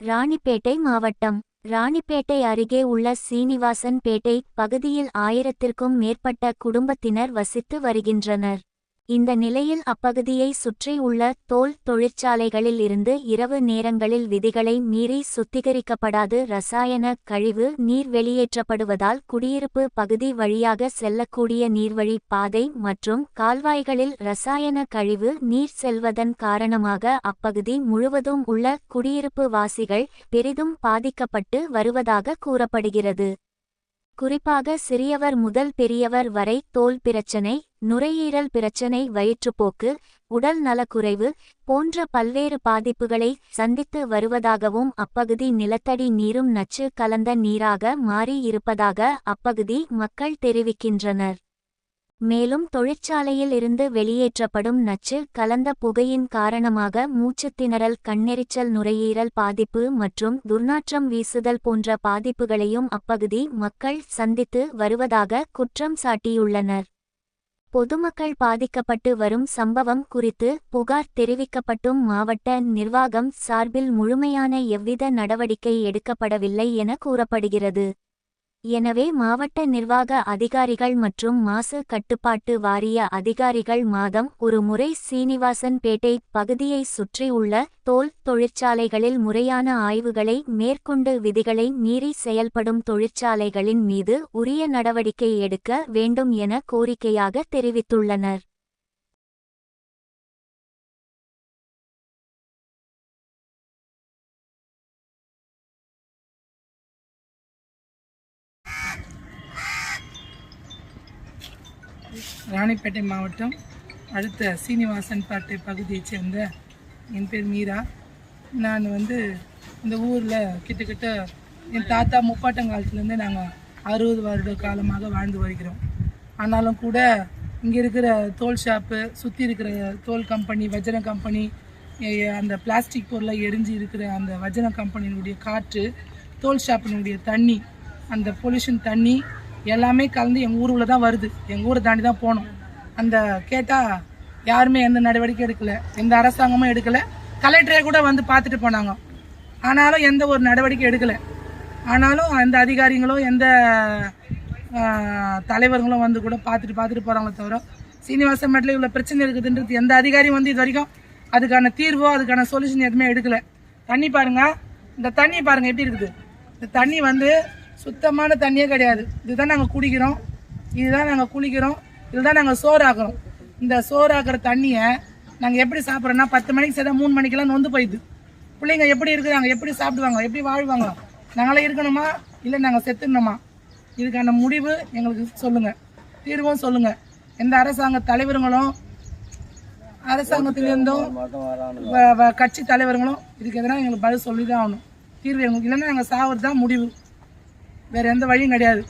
ராணிப்பேட்டை மாவட்டம் ராணிப்பேட்டை அருகே உள்ள சீனிவாசன் பேட்டை பகுதியில் 1000த்திற்கும் மேற்பட்ட குடும்பத்தினர் வசித்து வருகின்றனர். இந்த நிலையில் அப்பகுதியை சுற்றி உள்ள தோல் தொழிற்சாலைகளில் இருந்து இரவு நேரங்களில் விதிகளை மீறி சுத்திகரிக்கப்படாது ரசாயன கழிவு நீர் வெளியேற்றப்படுவதால் குடியிருப்பு பகுதி வழியாக செல்லக்கூடிய நீர்வழி பாதை மற்றும் கால்வாய்களில் ரசாயன கழிவு நீர் செல்வதன் காரணமாக அப்பகுதி முழுவதும் உள்ள குடியிருப்பு வாசிகள் பெரிதும் பாதிக்கப்பட்டு வருவதாக கூறப்படுகிறது. குறிப்பாக சிறியவர் முதல் பெரியவர் வரை தோல் பிரச்சனை, நுரையீரல் பிரச்சனை, வயிற்றுப்போக்கு, உடல் நலக்குறைவு போன்ற பல்வேறு பாதிப்புகளை சந்தித்து வருவதாகவும் அப்பகுதி நிலத்தடி நீரும் நச்சு கலந்த நீராக மாறி இருப்பதாக அப்பகுதி மக்கள் தெரிவிக்கின்றனர். மேலும் தொழிற்சாலையில் இருந்து வெளியேற்றப்படும் நச்சு கலந்த புகையின் காரணமாக மூச்சுத்திணறல், கண்ணெரிச்சல், நுரையீரல் பாதிப்பு மற்றும் துர்நாற்றம் வீசுதல் போன்ற பாதிப்புகளையும் அப்பகுதி மக்கள் சந்தித்து வருவதாக குற்றம் சாட்டியுள்ளனர். பொதுமக்கள் பாதிக்கப்பட்டு வரும் சம்பவம் குறித்து புகார் தெரிவிக்கப்பட்டும் மாவட்ட நிர்வாகம் சார்பில் முழுமையான எவ்வித நடவடிக்கை எடுக்கப்படவில்லை என கூறப்படுகிறது. எனவே மாவட்ட நிர்வாக அதிகாரிகள் மற்றும் மாசு கட்டுப்பாட்டு வாரிய அதிகாரிகள் மாதம் ஒரு முறை சீனிவாசன் பேட்டை பகுதியை சுற்றி உள்ள தோல் தொழிற்சாலைகளில் முறையான ஆய்வுகளை மேற்கொண்டு விதிகளை மீறி செயல்படும் தொழிற்சாலைகளின் மீது உரிய நடவடிக்கை எடுக்க வேண்டும் என கோரிக்கையாக தெரிவித்துள்ளனர். ராணிப்பேட்டை மாவட்டம் அடுத்த சீனிவாசன் பேட்டை பகுதியைச் சேர்ந்த என் பேர் மீரா. நான் இந்த ஊரில் கிட்டத்தட்ட என் தாத்தா முப்பாட்டங்காலத்துலேருந்து நாங்கள் 60 வருட காலமாக வாழ்ந்து வருகிறோம். ஆனாலும் கூட இங்கே இருக்கிற தோல் ஷாப்பு, சுற்றி இருக்கிற தோல் கம்பெனி, வஜ்ர கம்பெனி, அந்த பிளாஸ்டிக் பொருளை எரிஞ்சு இருக்கிற அந்த வஜ்ர கம்பெனியினுடைய காற்று, தோல் ஷாப்பினுடைய தண்ணி, அந்த பொல்யூஷன் தண்ணி எல்லாமே கலந்து எங்கள் ஊரில் தான் வருது. எங்கள் ஊரை தாண்டி தான் போகணும். அந்த கேட்டால் யாருமே எந்த நடவடிக்கை எடுக்கலை, எந்த அரசாங்கமும் எடுக்கலை. கலெக்டரே கூட வந்து பார்த்துட்டு போனாங்க. ஆனாலும் எந்த ஒரு நடவடிக்கை எடுக்கலை. ஆனாலும் எந்த அதிகாரிகளோ எந்த தலைவர்களும் வந்து கூட பார்த்துட்டு போகிறாங்களே தவிர சீனிவாசன் மேட்டில் இவ்வளோ பிரச்சனை இருக்குதுன்றது எந்த அதிகாரியும் இது வரைக்கும் அதுக்கான தீர்வோ அதுக்கான சொல்யூஷன் எதுவுமே எடுக்கலை. தண்ணி பாருங்கள், இந்த தண்ணி பாருங்கள் எப்படி இருக்குது. இந்த தண்ணி சுத்தமான தண்ணியே கிடையாது. இதுதான் நாங்கள் குடிக்கிறோம், இதுதான் நாங்கள் குளிக்கிறோம், இதுதான் நாங்கள் சோறாக்குறோம். இந்த சோறாக்குற தண்ணியை நாங்கள் எப்படி சாப்பிட்றோன்னா 10 மணிக்கு சேர்த்தா 3 மணிக்கெல்லாம் நொந்து போயிடுது. பிள்ளைங்க எப்படி இருக்கிறாங்க, எப்படி சாப்பிடுவாங்க, எப்படி வாழ்வாங்க? நாங்களே இருக்கணுமா இல்லை நாங்கள் செத்துடணுமா? இதுக்கான முடிவு எங்களுக்கு சொல்லுங்கள், தீர்வும் சொல்லுங்கள். எந்த அரசாங்க தலைவர்களும் அரசாங்கத்திலிருந்தும் கட்சி தலைவர்களும் இதுக்கு எதனா எங்களுக்கு பதில் சொல்லி தான் ஆகணும். தீர்வு எங்களுக்கு இல்லைன்னா நாங்கள் சாவது தான் முடிவு. வேறு எந்த வழியும் கிடையாது.